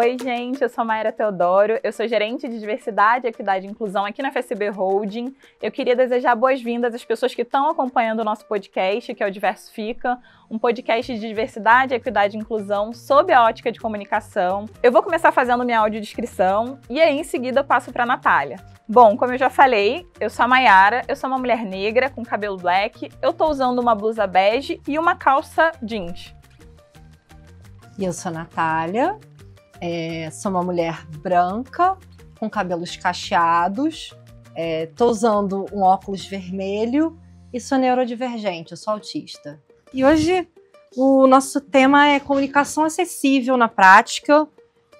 Oi, gente, eu sou a Mayra Teodoro, eu sou gerente de diversidade, equidade e inclusão aqui na FSB Holding. Eu queria desejar boas-vindas às pessoas que estão acompanhando o nosso podcast, que é o Diversifica, um podcast de diversidade, equidade e inclusão sob a ótica de comunicação. Eu vou começar fazendo minha audiodescrição e aí em seguida eu passo para a Natália. Bom, como eu já falei, eu sou a Mayara, eu sou uma mulher negra com cabelo black, eu tô usando uma blusa bege e uma calça jeans. E eu sou a Natália, sou uma mulher branca, com cabelos cacheados, tô usando um óculos vermelho e sou neurodivergente, eu sou autista. E hoje o nosso tema é comunicação acessível na prática.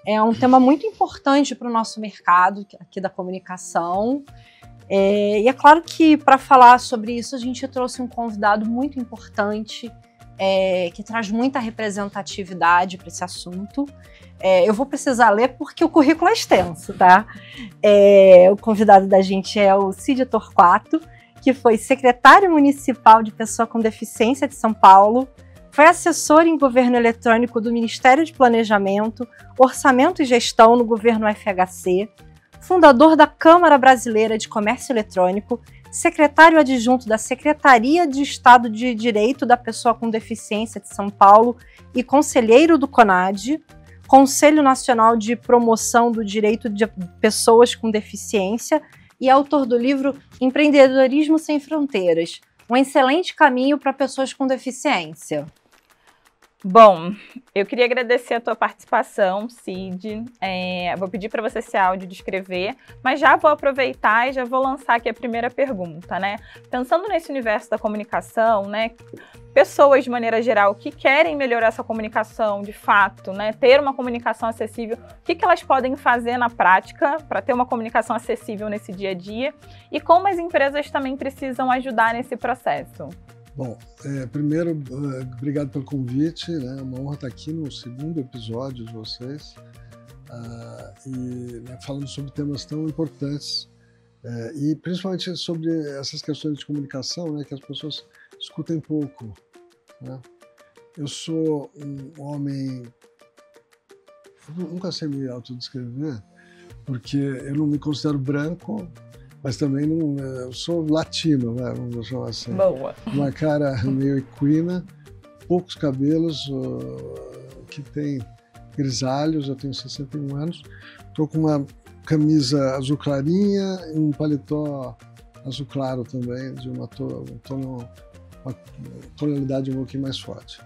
É um tema muito importante para o nosso mercado aqui da comunicação. E é claro que para falar sobre isso a gente trouxe um convidado muito importante, que traz muita representatividade para esse assunto. Eu vou precisar ler porque o currículo é extenso, tá? O convidado da gente é o Cid Torquato, que foi secretário municipal de Pessoa com Deficiência de São Paulo, foi assessor em governo eletrônico do Ministério de Planejamento, Orçamento e Gestão no governo FHC, fundador da Câmara Brasileira de Comércio Eletrônico, secretário adjunto da Secretaria de Estado de Direito da Pessoa com Deficiência de São Paulo e conselheiro do CONAD, Conselho Nacional de Promoção do Direito de Pessoas com Deficiência e autor do livro Empreendedorismo Sem Fronteiras, um excelente caminho para pessoas com deficiência. Bom, eu queria agradecer a tua participação, Cid. Vou pedir para você se audiodescrever, mas já vou aproveitar e já vou lançar aqui a primeira pergunta, né? Pensando nesse universo da comunicação, né? Pessoas, de maneira geral, que querem melhorar essa comunicação de fato, né? Ter uma comunicação acessível, o que elas podem fazer na prática para ter uma comunicação acessível nesse dia a dia? E como as empresas também precisam ajudar nesse processo? Bom, primeiro, obrigado pelo convite, né? É uma honra estar aqui no segundo episódio de vocês falando sobre temas tão importantes e principalmente sobre essas questões de comunicação, né, que as pessoas escutem pouco, né? Eu sou um homem, eu nunca sei me autodescrever, porque eu não me considero branco, mas também não, eu sou latino, né, vamos chamar assim. Boa. Uma cara meio equina, poucos cabelos, que tem grisalhos, eu tenho 61 anos. Estou com uma camisa azul clarinha e um paletó azul claro também, de uma tonalidade um pouquinho mais forte.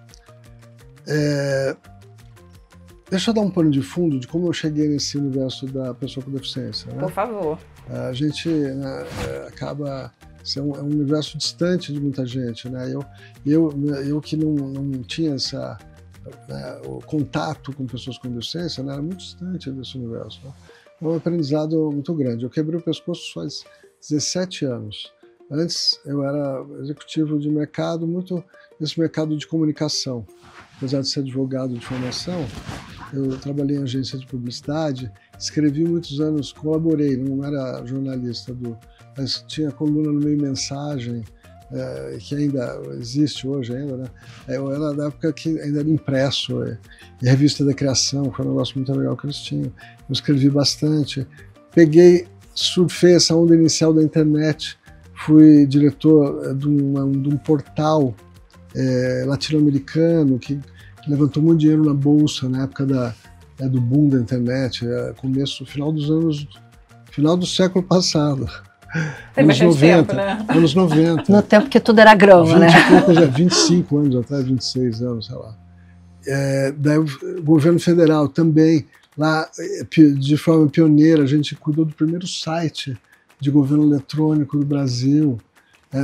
Deixa eu dar um pano de fundo de como eu cheguei nesse universo da pessoa com deficiência, né? Por favor. A gente acaba sendo um universo distante de muita gente, né? Eu que não tinha o contato com pessoas com deficiência, né? Era muito distante desse universo, né? É um aprendizado muito grande. Eu quebrei o pescoço faz 17 anos. Antes eu era executivo de mercado, muito nesse mercado de comunicação. Apesar de ser advogado de formação, eu trabalhei em agência de publicidade, escrevi muitos anos, colaborei, não era jornalista, mas tinha coluna no Meio Mensagem, que ainda existe hoje ainda, né? Eu era da época que ainda era impresso, e Revista da Criação, foi um negócio muito legal que eles tinham. Eu escrevi bastante, surfei essa onda inicial da internet, fui diretor de um portal latino-americano que levantou muito dinheiro na bolsa na época do boom da internet, final do século passado. Tem anos 90, tempo, né? Anos 90. No tempo que tudo era grama, né? 25 anos atrás, 26 anos, sei lá. Daí o governo federal também, lá de forma pioneira, a gente cuidou do primeiro site de governo eletrônico do Brasil.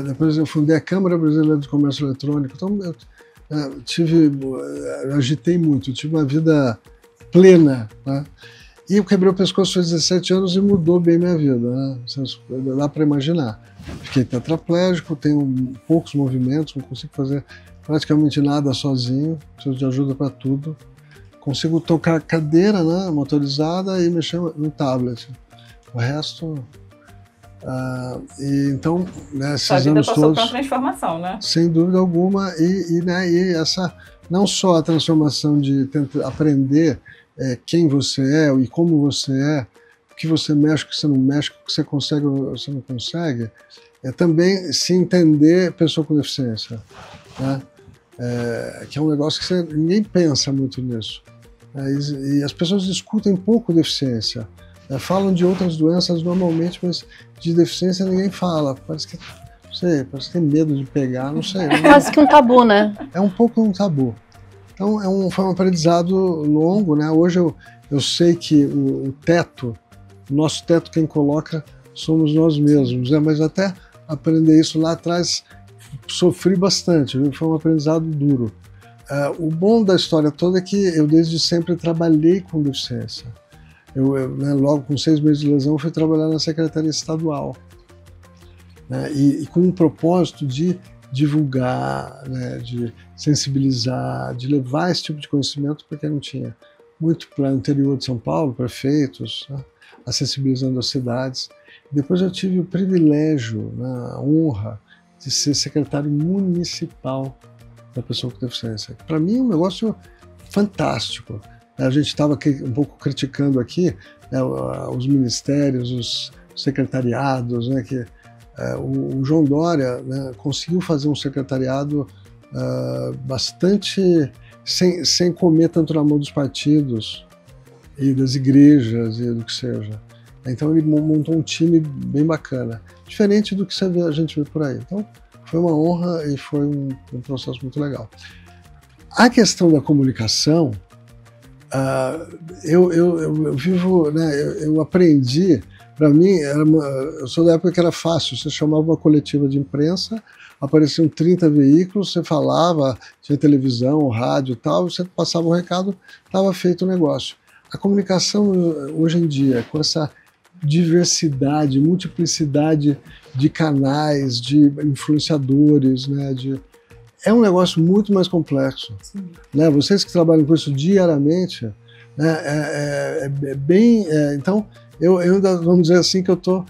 Depois eu fundei a Câmara Brasileira de Comércio Eletrônico. Então eu agitei muito, tive uma vida plena, né? E eu quebrei o pescoço aos 17 anos e mudou bem minha vida, né? Dá para imaginar. Fiquei tetraplégico, tenho poucos movimentos, não consigo fazer praticamente nada sozinho, preciso de ajuda para tudo. Consigo tocar cadeira, né, motorizada e mexer no tablet. O resto... então, né, esses Sua vida anos passou todos, por uma transformação, né? sem dúvida alguma, e essa não só a transformação de tentar aprender quem você é e como você é, o que você mexe, o que você não mexe, o que você consegue ou você não consegue, também se entender pessoa com deficiência, né? Que é um negócio que ninguém pensa muito nisso. E as pessoas discutem pouco deficiência. Falam de outras doenças normalmente, mas de deficiência ninguém fala. Parece que, não sei, parece que tem medo de pegar, não sei. É quase que um tabu, né? É um pouco um tabu. Então foi um aprendizado longo, né? Hoje eu sei que o nosso teto quem coloca somos nós mesmos, né? Mas até aprender isso lá atrás sofri bastante, viu? Foi um aprendizado duro. O bom da história toda é que eu desde sempre trabalhei com deficiência. Né, logo com 6 meses de lesão, fui trabalhar na Secretaria Estadual, né, e com um propósito de divulgar, né, de sensibilizar, de levar esse tipo de conhecimento para quem não tinha. Muito para o interior de São Paulo, prefeitos, né, sensibilizando as cidades. Depois eu tive o privilégio, né, a honra de ser secretário municipal da pessoa com deficiência. Para mim é um negócio fantástico. A gente estava um pouco criticando aqui, né, os ministérios, os secretariados, né, que o João Dória, né, conseguiu fazer um secretariado bastante sem comer tanto na mão dos partidos e das igrejas e do que seja. Então ele montou um time bem bacana, diferente do que a gente vê por aí. Então foi uma honra e foi um processo muito legal. A questão da comunicação, eu vivo, né, eu aprendi, para mim, eu sou da época que era fácil, você chamava uma coletiva de imprensa, apareciam 30 veículos, você falava, tinha televisão, rádio e tal, você passava um recado, estava feito o negócio. A comunicação hoje em dia, com essa diversidade, multiplicidade de canais, de influenciadores, né, é um negócio muito mais complexo. Né? Vocês que trabalham com isso diariamente, né, então, eu ainda, vamos dizer assim, que eu estou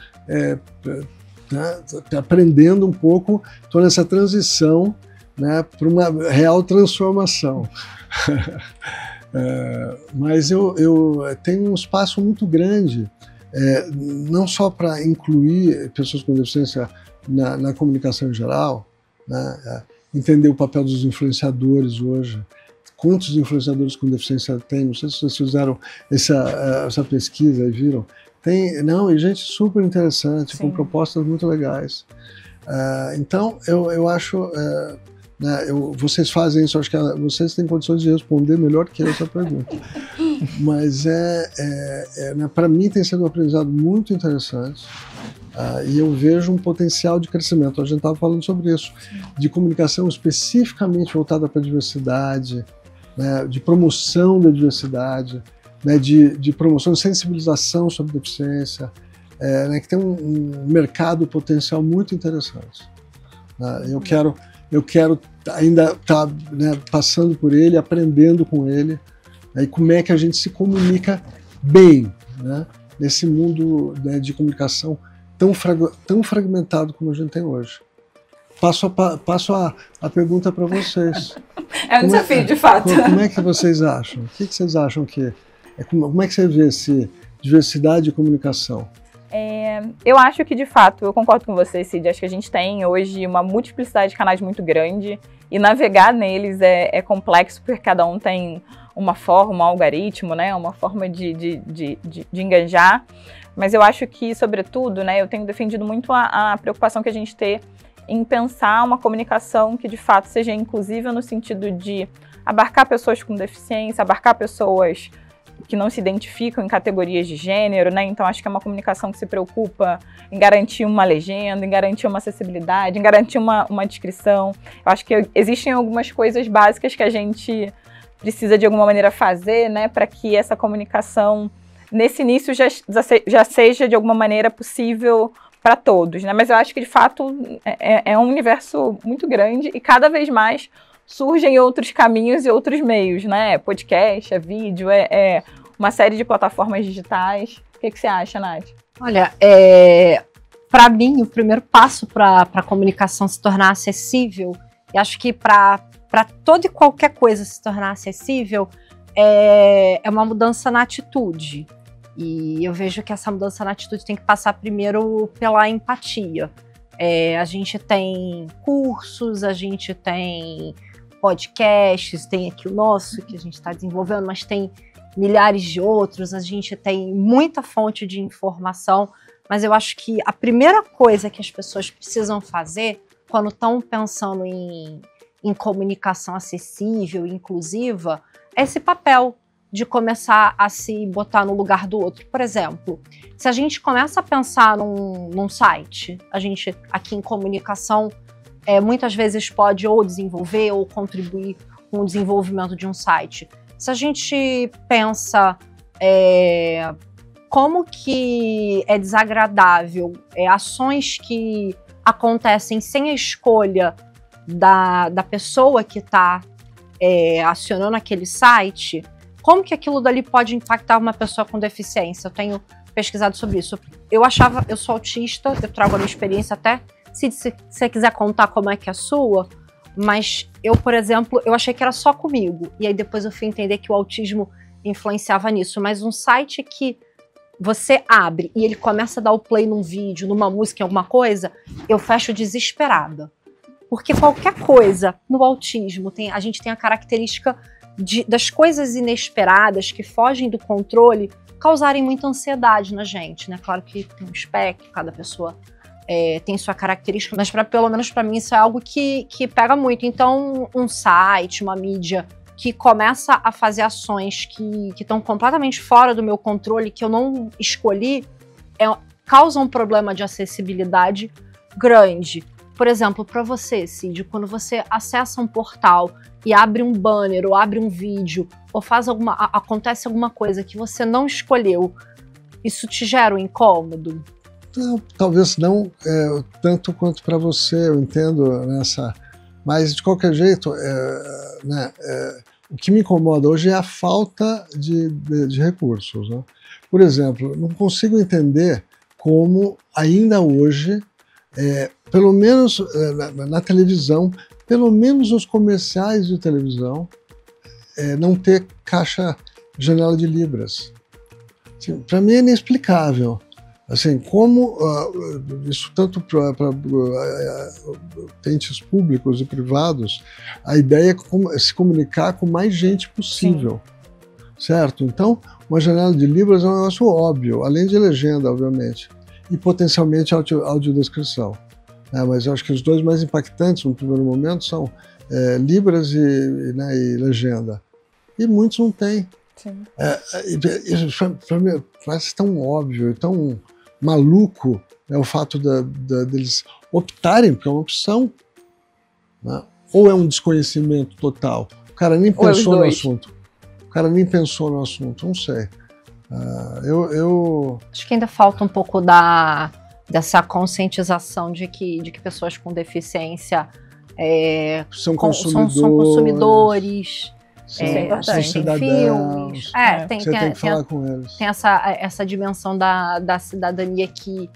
aprendendo um pouco, estou nessa transição, né, para uma real transformação. Mas eu tenho um espaço muito grande, não só para incluir pessoas com deficiência na comunicação em geral, né, entender o papel dos influenciadores hoje. Quantos influenciadores com deficiência tem? Não sei se vocês fizeram essa pesquisa e viram. E gente super interessante, sim, com propostas muito legais. Então, eu acho... né, vocês fazem isso, acho que vocês têm condições de responder melhor que eu essa pergunta. Mas né, para mim tem sido um aprendizado muito interessante. E eu vejo um potencial de crescimento. A gente estava falando sobre isso, de comunicação especificamente voltada para a diversidade, né, de promoção da diversidade, né, de promoção de sensibilização sobre deficiência, né, que tem um mercado potencial muito interessante. Eu quero ainda estar, né, passando por ele, aprendendo com ele, né, e como é que a gente se comunica bem, né, nesse mundo, né, de comunicação tão fragmentado como a gente tem hoje. Passo a pergunta para vocês. É um desafio, de fato. Como é que vocês acham? O que vocês acham que... Como é que você vê esse diversidade e comunicação? Eu acho que, de fato, eu concordo com você, Cid. Acho que a gente tem hoje uma multiplicidade de canais muito grande e navegar neles é complexo, porque cada um tem uma forma, um algoritmo, né, uma forma de engajar. Mas eu acho que, sobretudo, né, eu tenho defendido muito a preocupação que a gente tem em pensar uma comunicação que, de fato, seja inclusiva no sentido de abarcar pessoas com deficiência, abarcar pessoas que não se identificam em categorias de gênero, né? Então acho que é uma comunicação que se preocupa em garantir uma legenda, em garantir uma acessibilidade, em garantir uma descrição. Eu acho que existem algumas coisas básicas que a gente precisa de alguma maneira fazer, né, para que essa comunicação nesse início já seja de alguma maneira possível para todos, né? Mas eu acho que de fato é um universo muito grande e cada vez mais surgem outros caminhos e outros meios, né? Podcast, vídeo, uma série de plataformas digitais. O que você acha, Nath? Olha, para mim, o primeiro passo para a comunicação se tornar acessível, e acho que para toda e qualquer coisa se tornar acessível, é uma mudança na atitude. E eu vejo que essa mudança na atitude tem que passar primeiro pela empatia. A gente tem cursos, a gente tem podcasts, tem aqui o nosso que a gente está desenvolvendo, mas tem milhares de outros, a gente tem muita fonte de informação, mas eu acho que a primeira coisa que as pessoas precisam fazer quando estão pensando em comunicação acessível e inclusiva é esse papel de começar a se botar no lugar do outro. Por exemplo, se a gente começa a pensar num site, a gente aqui em comunicação muitas vezes pode ou desenvolver ou contribuir com o desenvolvimento de um site. Se a gente pensa como que é desagradável ações que acontecem sem a escolha da pessoa que está acionando aquele site, como que aquilo dali pode impactar uma pessoa com deficiência? Eu tenho pesquisado sobre isso. Eu sou autista, eu trago a minha experiência até, se você quiser contar como é que é a sua, mas eu, por exemplo, eu achei que era só comigo, e aí depois eu fui entender que o autismo influenciava nisso, mas um site que você abre e ele começa a dar o play num vídeo, numa música, em alguma coisa, eu fecho desesperada. Porque qualquer coisa no autismo, a gente tem a característica das coisas inesperadas que fogem do controle causarem muita ansiedade na gente, né? Claro que tem um espectro, cada pessoa tem sua característica, mas pelo menos para mim isso é algo que pega muito. Então, um site, uma mídia que começa a fazer ações que estão completamente fora do meu controle, que eu não escolhi, causa um problema de acessibilidade grande. Por exemplo, para você, Cid, quando você acessa um portal e abre um banner ou abre um vídeo ou acontece alguma coisa que você não escolheu, isso te gera um incômodo? Não, talvez não tanto quanto para você, eu entendo nessa, mas de qualquer jeito, o que me incomoda hoje é a falta de recursos, né? Por exemplo, não consigo entender como ainda hoje, pelo menos na televisão, pelo menos nos comerciais de televisão, não ter janela de libras. Assim, para mim é inexplicável. Assim, como isso tanto para entes públicos e privados, a ideia é se comunicar com mais gente possível. Sim. Certo? Então, uma janela de libras é um negócio óbvio, além de legenda, obviamente, e potencialmente audiodescrição. Mas eu acho que os dois mais impactantes no primeiro momento são libras e legenda. E muitos não têm. Sim. Isso para mim parece tão óbvio, tão maluco, o fato deles optarem, porque é uma opção, né? Ou é um desconhecimento total. O cara nem pensou no assunto. O cara nem pensou no assunto, não sei. Acho que ainda falta um pouco dessa conscientização de que pessoas com deficiência são consumidores. São cidadãos. Filmes. Você tem que falar com eles. Tem essa dimensão da cidadania que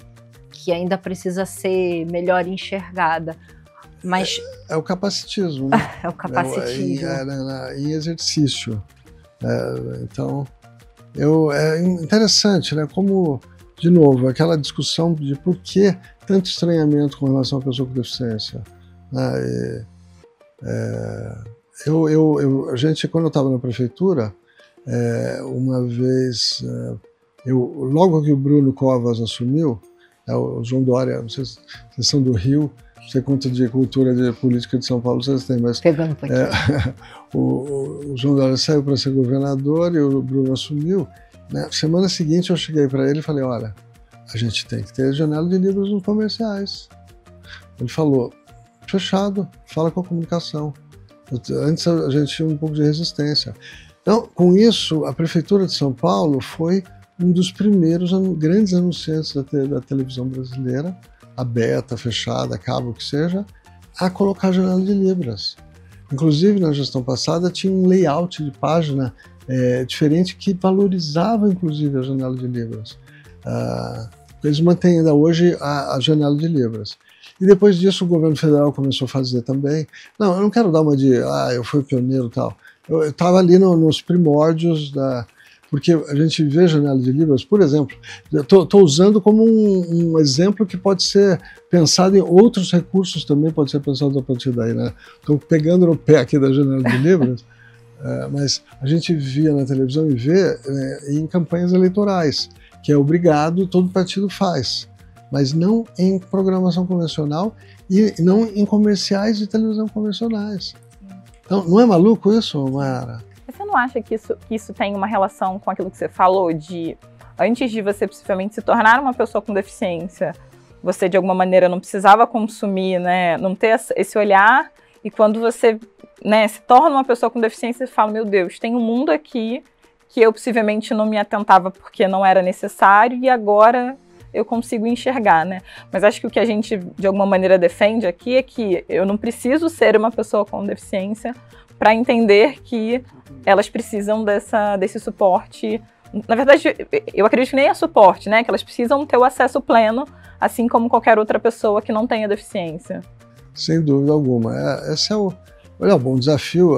ainda precisa ser melhor enxergada. Mas é o capacitismo, né? É o capacitismo. Em exercício. Então, é interessante, né? Como, de novo, aquela discussão de por que tanto estranhamento com relação à pessoa com deficiência. Né? A gente, quando eu estava na prefeitura, uma vez, logo que o Bruno Covas assumiu, o João Dória, não sei se vocês são do Rio, você conta de cultura de política de São Paulo, vocês têm, mas pegando aqui. O João Dória saiu para ser governador e o Bruno assumiu. Na semana seguinte eu cheguei para ele e falei, olha, a gente tem que ter janela de livros nos comerciais. Ele falou, fechado, fala com a comunicação. Antes a gente tinha um pouco de resistência. Então, com isso, a Prefeitura de São Paulo foi um dos primeiros grandes anunciantes da televisão brasileira, aberta, fechada, cabo, o que seja, a colocar janela de libras. Inclusive, na gestão passada, tinha um layout de página diferente que valorizava, inclusive, a janela de libras. Eles mantêm ainda hoje a janela de libras. E depois disso o governo federal começou a fazer também. Não, eu não quero dar uma de, eu fui pioneiro e tal. eu estava ali nos primórdios da... Porque a gente vê a janela de Libras, por exemplo, estou usando como um exemplo que pode ser pensado em outros recursos também, pode ser pensado a partir daí, né? Estou pegando no pé aqui da janela de Libras, mas a gente via na televisão e vê em campanhas eleitorais, que é obrigado, todo partido faz, mas não em programação convencional e não em comerciais de televisão convencionais. Então, não é maluco isso, Mara? Você não acha que isso tem uma relação com aquilo que você falou de, antes de você possivelmente se tornar uma pessoa com deficiência, você de alguma maneira não precisava consumir, né, não ter esse olhar, e quando você, né, se torna uma pessoa com deficiência, você fala, meu Deus, tem um mundo aqui que eu possivelmente não me atentava porque não era necessário e agora eu consigo enxergar, né? Mas acho que o que a gente de alguma maneira defende aqui é que eu não preciso ser uma pessoa com deficiência para entender que elas precisam desse suporte. Na verdade, eu acredito que nem é suporte, né? Que elas precisam ter o acesso pleno, assim como qualquer outra pessoa que não tenha deficiência. Sem dúvida alguma. Esse é o... Olha, bom desafio,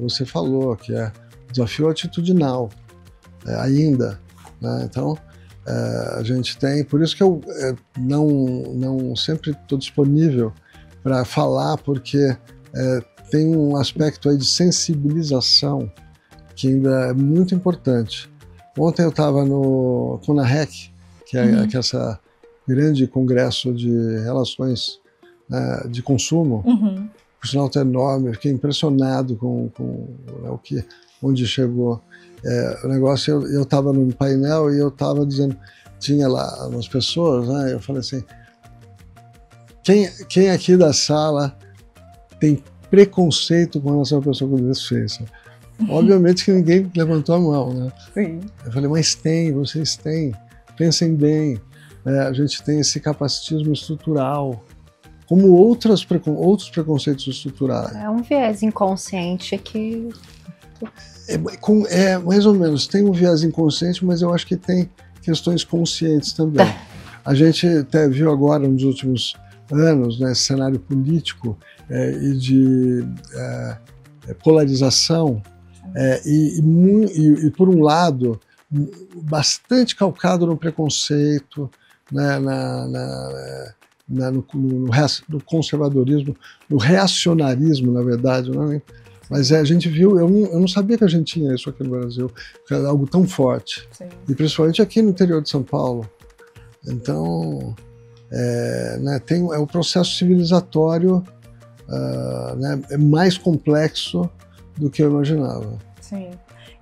você falou, que é o desafio atitudinal, ainda, né? Então, a gente tem... Por isso que eu não sempre estou disponível para falar, porque tem um aspecto aí de sensibilização que ainda é muito importante. Ontem eu estava no CONAREC, que é essa grande congresso de relações de consumo. Por sinal, está enorme. Eu fiquei impressionado com onde chegou o negócio. Eu estava num painel e eu estava dizendo, tinha lá umas pessoas, né? Eu falei assim, quem aqui da sala tem preconceito com relação à pessoa com deficiência? Obviamente que ninguém levantou a mão, né? Sim. Eu falei, mas vocês têm, pensem bem, a gente tem esse capacitismo estrutural, como outros preconceitos estruturais. É um viés inconsciente que... mais ou menos, tem um viés inconsciente, mas eu acho que tem questões conscientes também. A gente até viu agora, nos últimos anos, né, esse cenário político e de polarização, e por um lado, bastante calcado no preconceito, né, no conservadorismo, no reacionarismo, na verdade, né? Mas a gente viu, eu não sabia que a gente tinha isso aqui no Brasil, que era algo tão forte. Sim. E principalmente aqui no interior de São Paulo. Então, o processo civilizatório é mais complexo do que eu imaginava. Sim.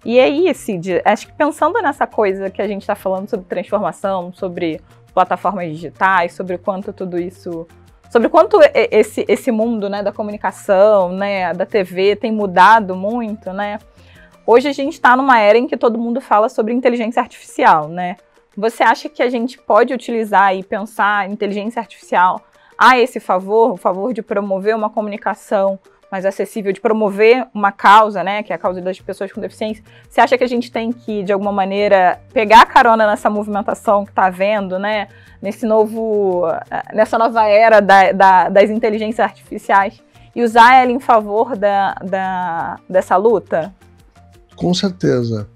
E aí, Cid, acho que pensando nessa coisa que a gente está falando sobre transformação, sobre plataformas digitais, sobre quanto tudo isso, sobre quanto esse mundo, né, da comunicação, né, da TV tem mudado muito, né? Hoje a gente está numa era em que todo mundo fala sobre inteligência artificial, né? Você acha que a gente pode utilizar e pensar a inteligência artificial a esse favor, o favor de promover uma comunicação mais acessível, de promover uma causa, né, que é a causa das pessoas com deficiência? Você acha que a gente tem que, de alguma maneira, pegar a carona nessa movimentação que está havendo, né, nessa nova era das inteligências artificiais e usar ela em favor dessa luta? Com certeza.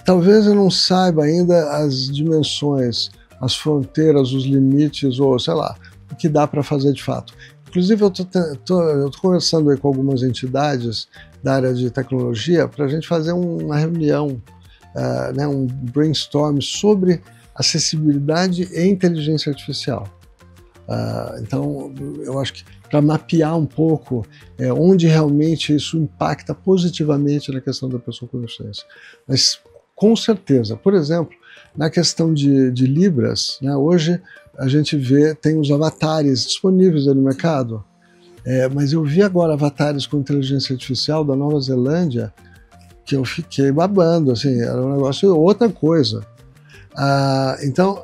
Talvez eu não saiba ainda as dimensões, as fronteiras, os limites, ou sei lá, o que dá para fazer de fato. Inclusive, eu tô conversando aí com algumas entidades da área de tecnologia para a gente fazer uma reunião, um brainstorm sobre acessibilidade e inteligência artificial. Então, eu acho que para mapear um pouco onde realmente isso impacta positivamente na questão da pessoa com deficiência. Mas, com certeza, por exemplo, na questão de Libras, né, hoje a gente tem os avatares disponíveis aí no mercado, mas eu vi agora avatares com inteligência artificial da Nova Zelândia que eu fiquei babando, assim, era um negócio, outra coisa. Então,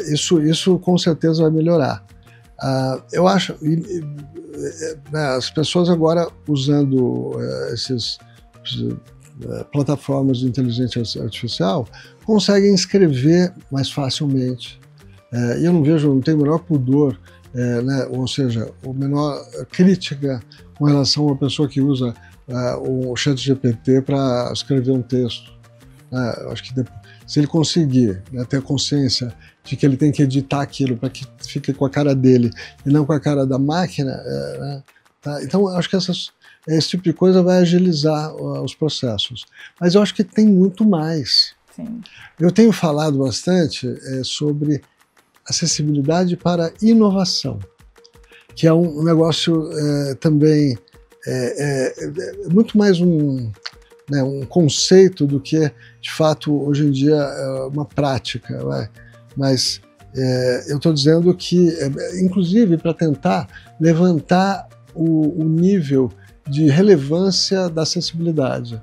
isso com certeza vai melhorar. Eu acho, as pessoas agora usando essas plataformas de inteligência artificial conseguem escrever mais facilmente. E eu não tenho o menor pudor, né, ou seja, a menor crítica com relação a uma pessoa que usa o ChatGPT para escrever um texto. Eu acho que se ele conseguir, né, ter a consciência de que ele tem que editar aquilo para que fique com a cara dele e não com a cara da máquina, né, tá? Então eu acho que esse tipo de coisa vai agilizar os processos. Mas eu acho que tem muito mais. Sim. Eu tenho falado bastante sobre acessibilidade para inovação, que é um negócio também muito mais um conceito do que, de fato, hoje em dia uma prática. Mas eu estou dizendo que, inclusive, para tentar levantar o nível de relevância da acessibilidade.